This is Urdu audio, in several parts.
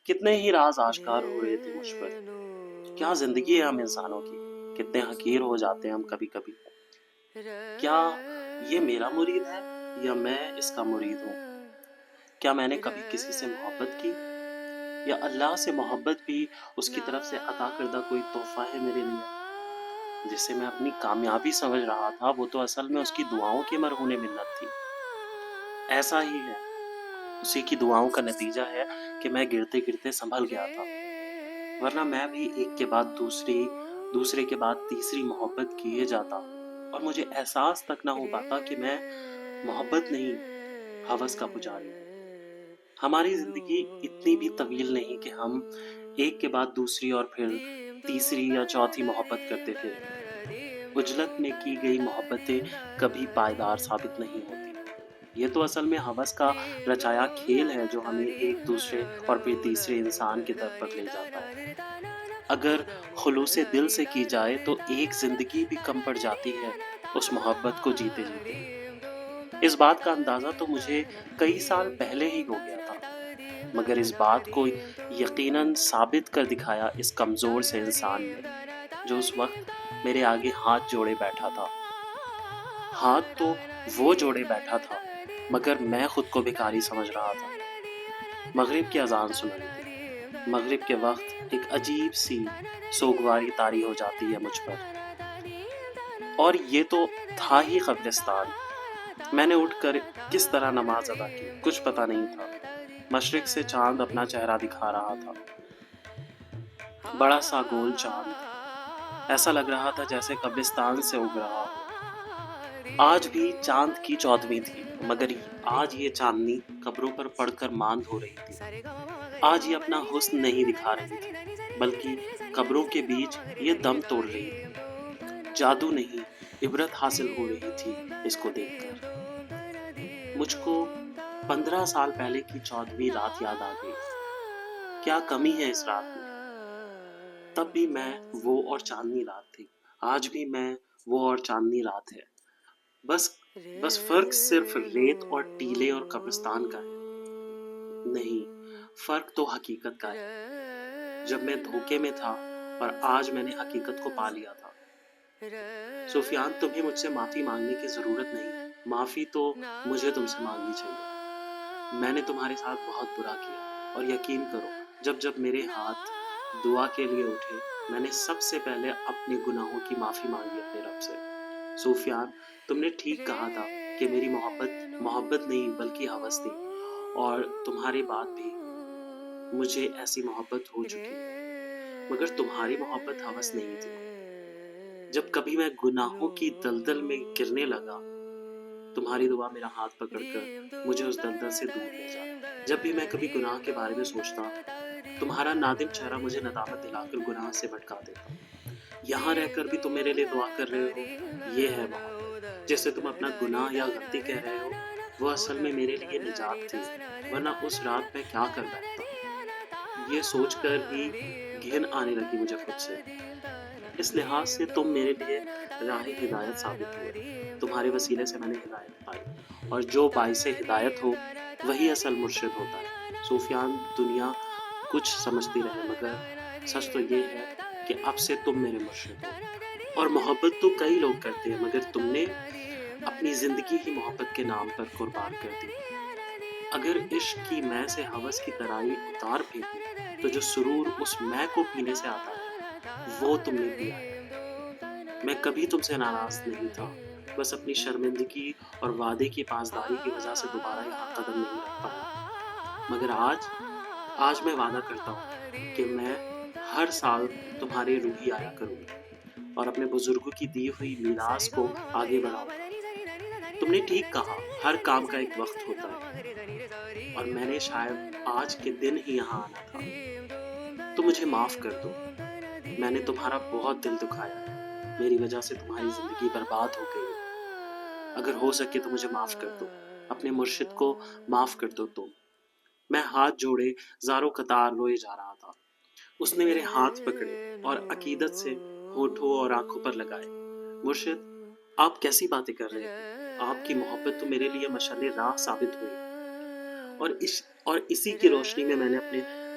کتنے ہی راز آشکار ہو رہے تھے مجھ پر. کیا زندگی ہے ہم انسانوں کی، کتنے حقیر ہو جاتے ہیں ہم کبھی کبھی. کیا یہ میرا مرید ہے یا میں اس کا مرید ہوں؟ کیا میں نے کبھی کسی سے محبت کی، یا اللہ سے محبت بھی اس کی طرف سے عطا کردہ کوئی تحفہ ہے میرے لیے؟ جسے میں اپنی کامیابی سمجھ رہا تھا وہ تو اصل میں اس کی دعاؤں کی مرہون منت تھی. ایسا ہی ہے، اسی کی دعاؤں کا نتیجہ ہے کہ میں گرتے گرتے سنبھل گیا تھا، ورنہ میں بھی ایک کے بعد دوسری، دوسرے کے بعد تیسری محبت کیے جاتا اور مجھے احساس تک نہ ہو پاتا کہ میں محبت نہیں، ہوس کا پجاری ہوں. ہماری زندگی اتنی بھی طویل نہیں کہ ہم ایک کے بعد دوسری اور پھر تیسری یا چوتھی محبت کرتے پھریں. عجلت میں کی گئی محبتیں کبھی پائیدار ثابت نہیں ہوتی. یہ تو اصل میں ہوس کا رچایا کھیل ہے جو ہمیں ایک دوسرے اور پھر تیسرے انسان کی طرف پر لے جاتا ہے. اگر خلوص دل سے کی جائے تو ایک زندگی بھی کم پڑ جاتی ہے اس محبت کو جیتے جیتے. اس بات کا اندازہ تو مجھے کئی سال پہلے ہی ہو گیا تھا، مگر اس بات کو یقیناً ثابت کر دکھایا اس کمزور سے انسان نے جو اس وقت میرے آگے ہاتھ جوڑے بیٹھا تھا. ہاتھ تو وہ جوڑے بیٹھا تھا مگر میں خود کو بھکاری سمجھ رہا تھا. مغرب کی اذان سنائی تھی. مغرب کے وقت ایک عجیب سی سوگواری طاری ہو جاتی ہے مجھ پر، اور یہ تو تھا ہی قبرستان. میں نے اٹھ کر کس طرح نماز ادا کی کچھ پتہ نہیں تھا. مشرق سے چاند اپنا چہرہ دکھا رہا تھا، بڑا سا گول چاند. ایسا لگ رہا تھا جیسے قبرستان سے اگ رہا ہو. آج بھی چاند کی 14ویں تھی، مگر آج یہ چاندنی قبروں پر پڑ کر ماند ہو رہی تھی. آج یہ اپنا حسن نہیں دکھا رہی تھی بلکہ قبروں کے بیچ یہ دم توڑ رہی تھی. جادو نہیں، عبرت حاصل ہو رہی تھی اس کو دیکھ کر. مجھ کو 15 سال پہلے کی 14ویں رات یاد آ گئی. کیا کمی ہے اس رات میں؟ تب بھی میں وہ اور چاندنی رات تھی، آج بھی میں وہ اور چاندنی رات ہے. بس فرق صرف ریت اور ٹیلے اور قبرستان کا ہے. نہیں، فرق تو حقیقت کا ہے. جب میں دھوکے میں تھا اور آج میں نے حقیقت کو پا لیا تھا. سفیان، تمہیں مجھ سے معافی مانگنے کی ضرورت نہیں، معافی تو مجھے تم سے مانگنی چاہیے. میں نے تمہارے ساتھ بہت برا کیا، اور یقین کرو جب میرے ہاتھ دعا کے لیے اٹھے میں نے سب سے پہلے اپنے گناہوں کی معافی مانگی اپنے رب سے. سفیان، تم نے ٹھیک کہا تھا کہ میری محبت نہیں بلکہ ہوس تھی، اور تمہارے بعد بھی مجھے ایسی محبت ہو چکی ہے، مگر تمہاری محبت ہوس نہیں تھی. جب کبھی میں گناہوں کی دلدل میں گرنے لگا تمہاری دعا میرا ہاتھ پکڑ کر مجھے اس دلدل سے دور لے جا. جب بھی میں کبھی گناہ کے بارے میں سوچتا تمہارا نادم چہرہ مجھے ندامت دلا کر گناہ سے بھٹکا دیتا. یہاں رہ کر بھی تم میرے لیے دعا کر رہے ہو، یہ ہے محبت. جیسے تم اپنا گناہ یا غلطی کہہ رہے ہو وہ اصل میں میرے لیے نجات تھی، ورنہ اس رات میں کیا کر بیٹھتا. یہ سوچ کر ہی گھن آنے لگی مجھے خود سے. اس لحاظ سے تم میرے لیے راہ ہدایت ثابت ہوئے. تمہارے وسیلے سے میں نے ہدایت پائی، اور جو باعث ہدایت ہو وہی اصل مرشد ہوتا ہے. سفیان، دنیا کچھ سمجھتی رہے مگر سچ تو یہ ہے کہ اب سے تم میرے مرشد ہو. اور محبت تو کئی لوگ کرتے ہیں مگر تم نے اپنی زندگی ہی محبت کے نام پر قربان کر دی. اگر عشق کی میں سے ہوس کی ترائی اتار پھینکوں تو جو سرور اس میں کو پینے سے آتا ہے وہ تم نے پیا ہے. میں کبھی تم سے ناراض نہیں تھا، بس اپنی شرمندگی اور وعدے کی پاسداری کی وجہ سے دوبارہ یہاں قدم نہیں رکھ پایا. مگر آج میں وعدہ کرتا ہوں کہ میں ہر سال تمہارے روہی آیا کروں گا اور اپنے بزرگوں کی دی ہوئی میراث کو آگے بڑھاؤں گا. تم نے ٹھیک کہا، ہر کام کا ایک وقت ہوتا ہے، اور میں نے شاید آج کے دن ہی یہاں آنا تھا. تو مجھے معاف کر دو. میں نے تمہارا بہت دل دکھایا ہے، میری وجہ سے تمہاری زندگی برباد ہو گئی ہے. اگر ہو سکے تو مجھے معاف کر دو، اپنے مرشد کو معاف کر دو تم. میں ہاتھ جوڑے زاروں قطار روئے جا رہا تھا. اس نے میرے ہاتھ پکڑے اور عقیدت سے ہونٹوں اور آنکھوں پر لگائے. مرشد، آپ کیسی باتیں کر رہے ہیں؟ آپ کی محبت تو میرے لیے مشعل راہ ثابت ہوئی، اور اسی کی روشنی میں نے اپنے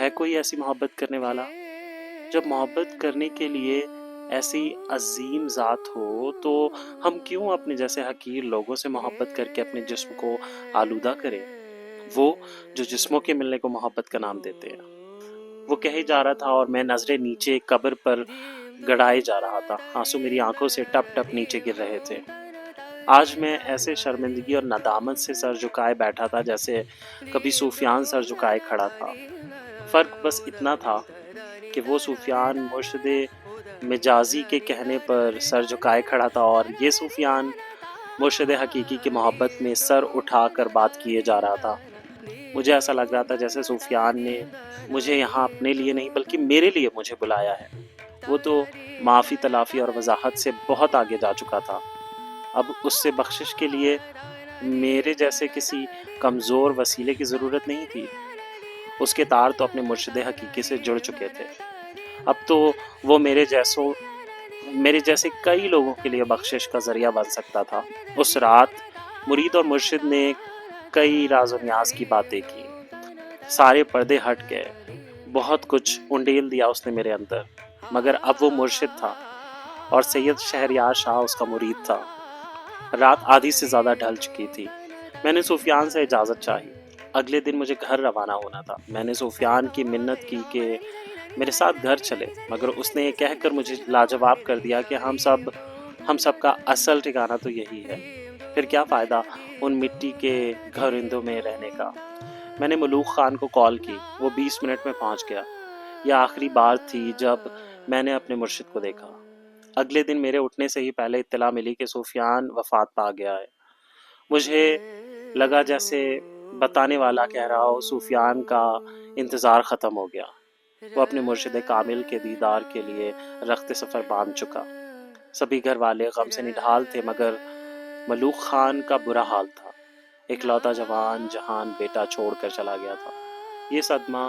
ہے کوئی ایسی محبت کرنے والا؟ جب محبت کرنے کے لیے ایسی عظیم ذات ہو تو ہم کیوں اپنے جیسے حقیر لوگوں سے محبت کر کے اپنے جسم کو آلودہ کریں؟ وہ جو جسموں کے ملنے کو محبت کا نام دیتے ہیں۔ وہ کہے جا رہا تھا اور میں نظریں نیچے قبر پر گڑائے جا رہا تھا، آنسو میری آنکھوں سے ٹپ ٹپ نیچے گر رہے تھے۔ آج میں ایسے شرمندگی اور ندامت سے سر جھکائے بیٹھا تھا جیسے کبھی سفیان سر جھکائے کھڑا تھا۔ فرق بس اتنا تھا کہ وہ سفیان مرشد مجازی کے کہنے پر سر جھکائے کھڑا تھا اور یہ سفیان مرشد حقیقی کی محبت میں سر اٹھا کر بات کیے جا رہا تھا۔ مجھے ایسا لگ رہا تھا جیسے سفیان نے مجھے یہاں اپنے لیے نہیں بلکہ میرے لیے مجھے بلایا ہے۔ وہ تو معافی تلافی اور وضاحت سے بہت آگے جا چکا تھا۔ اب اس سے بخشش کے لیے میرے جیسے کسی کمزور وسیلے کی ضرورت نہیں تھی۔ اس کے تار تو اپنے مرشد حقیقی سے جڑ چکے تھے۔ اب تو وہ میرے جیسے کئی لوگوں کے لیے بخشش کا ذریعہ بن سکتا تھا۔ اس رات مرید اور مرشد نے کئی راز و نیاز کی باتیں کی، سارے پردے ہٹ گئے، بہت کچھ انڈیل دیا اس نے میرے اندر، مگر اب وہ مرشد تھا اور سید شہریار شاہ اس کا مرید تھا۔ رات آدھی سے زیادہ ڈھل چکی تھی۔ میں نے سفیان سے اجازت چاہی، اگلے دن مجھے گھر روانہ ہونا تھا۔ میں نے سفیان کی منت کی کہ میرے ساتھ گھر چلے، مگر اس نے یہ کہہ کر مجھے لاجواب کر دیا کہ ہم سب کا اصل ٹھکانہ تو یہی ہے، پھر کیا فائدہ ان مٹی کے گھرندوں میں رہنے کا۔ میں نے ملوک خان کو کال کی، وہ 20 منٹ میں پہنچ گیا۔ یہ آخری بار تھی جب میں نے اپنے مرشد کو دیکھا۔ اگلے دن میرے اٹھنے سے ہی پہلے اطلاع ملی کہ سفیان وفات پا گیا ہے۔ مجھے لگا جیسے بتانے والا کہہ رہا ہو سفیان کا انتظار ختم ہو گیا، وہ اپنے مرشد کامل کے دیدار کے لیے رخت سفر باندھ چکا۔ سبھی گھر والے غم سے نڈھال تھے مگر ملوک خان کا برا حال تھا۔ اکلوتا جوان جہان بیٹا چھوڑ کر چلا گیا تھا، یہ صدمہ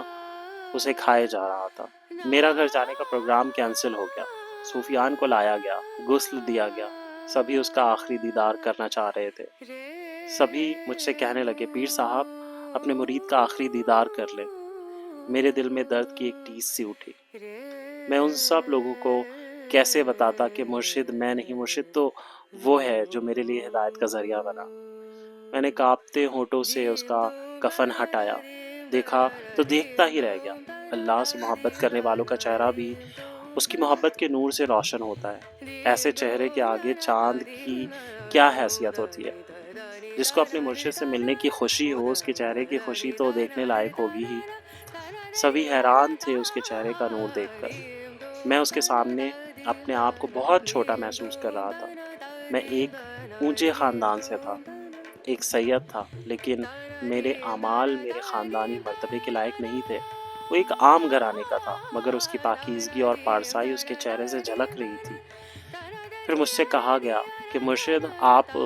اسے کھائے جا رہا تھا۔ میرا گھر جانے کا پروگرام کینسل ہو گیا۔ سفیان کو لایا گیا، غسل دیا گیا، سبھی اس کا آخری دیدار کرنا چاہ رہے تھے۔ سبھی مجھ سے کہنے لگے پیر صاحب اپنے مرید کا آخری دیدار کر لیں۔ میرے دل میں درد کی ایک ٹیس سی اٹھی۔ میں ان سب لوگوں کو کیسے بتاتا کہ مرشد میں نہیں، مرشد تو وہ ہے جو میرے لیے ہدایت کا ذریعہ بنا۔ میں نے کانپتے ہونٹوں سے اس کا کفن ہٹایا، دیکھا تو دیکھتا ہی رہ گیا۔ اللہ سے محبت کرنے والوں کا چہرہ بھی اس کی محبت کے نور سے روشن ہوتا ہے۔ ایسے چہرے کے آگے چاند کی کیا حیثیت ہوتی ہے؟ جس کو اپنے مرشد سے ملنے کی خوشی ہو، اس کے چہرے کی خوشی تو دیکھنے لائق ہوگی ہی۔ سبھی حیران تھے اس کے چہرے کا نور دیکھ کر۔ میں اس کے سامنے اپنے آپ کو بہت چھوٹا محسوس کر رہا تھا۔ میں ایک اونچے خاندان سے تھا، ایک سید تھا، لیکن میرے اعمال میرے خاندانی مرتبے کے لائق نہیں تھے۔ وہ ایک عام گھرانے کا تھا مگر اس کی پاکیزگی اور پارسائی اس کے چہرے سے جھلک رہی تھی۔ پھر مجھ سے کہا گیا کہ مرشد آپ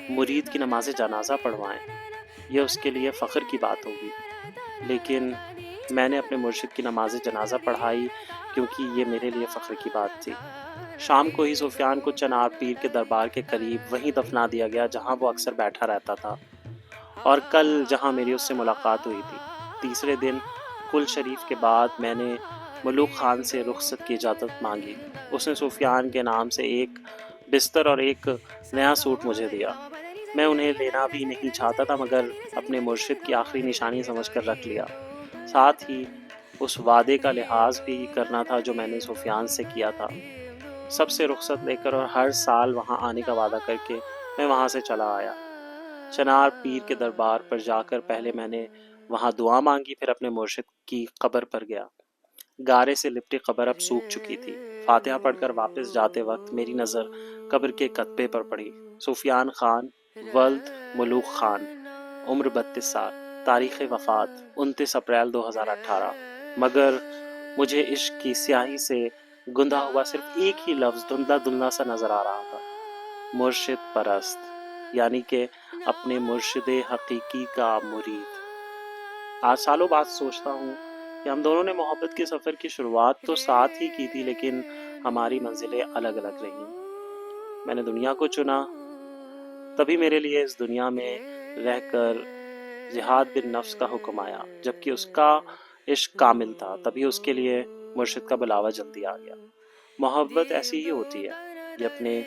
مرید کی نماز جنازہ پڑھوائیں، یہ اس کے لیے فخر کی بات ہوگی۔ لیکن میں نے اپنے مرشد کی نماز جنازہ پڑھائی کیونکہ یہ میرے لیے فخر کی بات تھی۔ شام کو ہی سفیان کو چنار پیر کے دربار کے قریب وہیں دفنا دیا گیا جہاں وہ اکثر بیٹھا رہتا تھا اور کل جہاں میری اس سے ملاقات ہوئی تھی۔ تیسرے دن کل شریف کے بعد میں نے ملوک خان سے رخصت کی اجازت مانگی۔ اس نے سفیان کے نام سے ایک بستر اور ایک نیا سوٹ مجھے دیا۔ میں انہیں لینا بھی نہیں چاہتا تھا مگر اپنے مرشد کی آخری نشانی سمجھ کر رکھ لیا۔ ساتھ ہی اس وعدے کا لحاظ بھی کرنا تھا جو میں نے سفیان سے کیا تھا۔ سب سے رخصت لے کر اور ہر سال وہاں آنے کا وعدہ کر کے میں وہاں سے چلا آیا۔ چنار پیر کے دربار پر جا کر پہلے میں نے وہاں دعا مانگی، پھر اپنے مرشد کی قبر پر گیا۔ گارے سے لپٹی قبر اب سوکھ چکی تھی۔ فاتحہ پڑھ کر واپس جاتے وقت میری نظر قبر کے کتبے پر پڑی۔ سفیان خان، ولد ملوک خان، عمر 32 سال، تاریخ وفات 29 اپریل 2018۔ مگر مجھے عشق کی سیاہی سے گندھا ہوا صرف ایک ہی لفظ دھندلا دھندلا سا نظر آ رہا تھا، مرشد پرست، یعنی کہ اپنے مرشد حقیقی کا مرید۔ آج سالوں بعد سوچتا ہوں کہ ہم دونوں نے محبت کے سفر کی شروعات تو ساتھ ہی کی تھی لیکن ہماری منزلیں الگ الگ رہیں۔ میں نے دنیا کو چنا، تبھی میرے لیے اس دنیا میں رہ کر جہاد بن نفس کا حکم آیا، جبکہ اس کا عشق کامل تھا، تبھی اس کے لیے مرشد کا بلاوا جلدی آ گیا۔ محبت ایسی ہی ہوتی ہے، یہ اپنے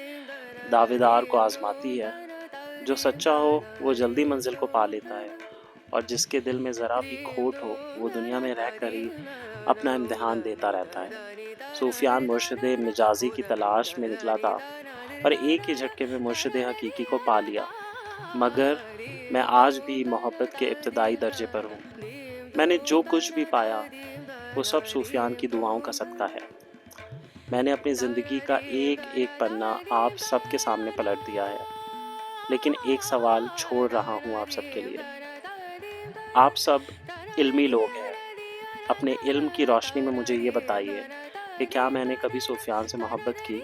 دعوے دار کو آزماتی ہے۔ جو سچا ہو وہ جلدی منزل کو پا لیتا ہے، اور جس کے دل میں ذرا بھی کھوٹ ہو وہ دنیا میں رہ کر ہی اپنا امتحان دیتا رہتا ہے۔ سفیان مرشد مجازی کی تلاش میں نکلا تھا اور ایک ہی جھٹکے میں مرشد حقیقی کو پا لیا، مگر میں آج بھی محبت کے ابتدائی درجے پر ہوں۔ میں نے جو کچھ بھی پایا وہ سب سفیان کی دعاؤں کا صدقہ ہے۔ میں نے اپنی زندگی کا ایک ایک پنہ آپ سب کے سامنے پلٹ دیا ہے، لیکن ایک سوال چھوڑ رہا ہوں آپ سب کے لیے۔ آپ سب علمی لوگ ہیں، اپنے علم کی روشنی میں مجھے یہ بتائیے کہ کیا میں نے کبھی سفیان سے محبت کی؟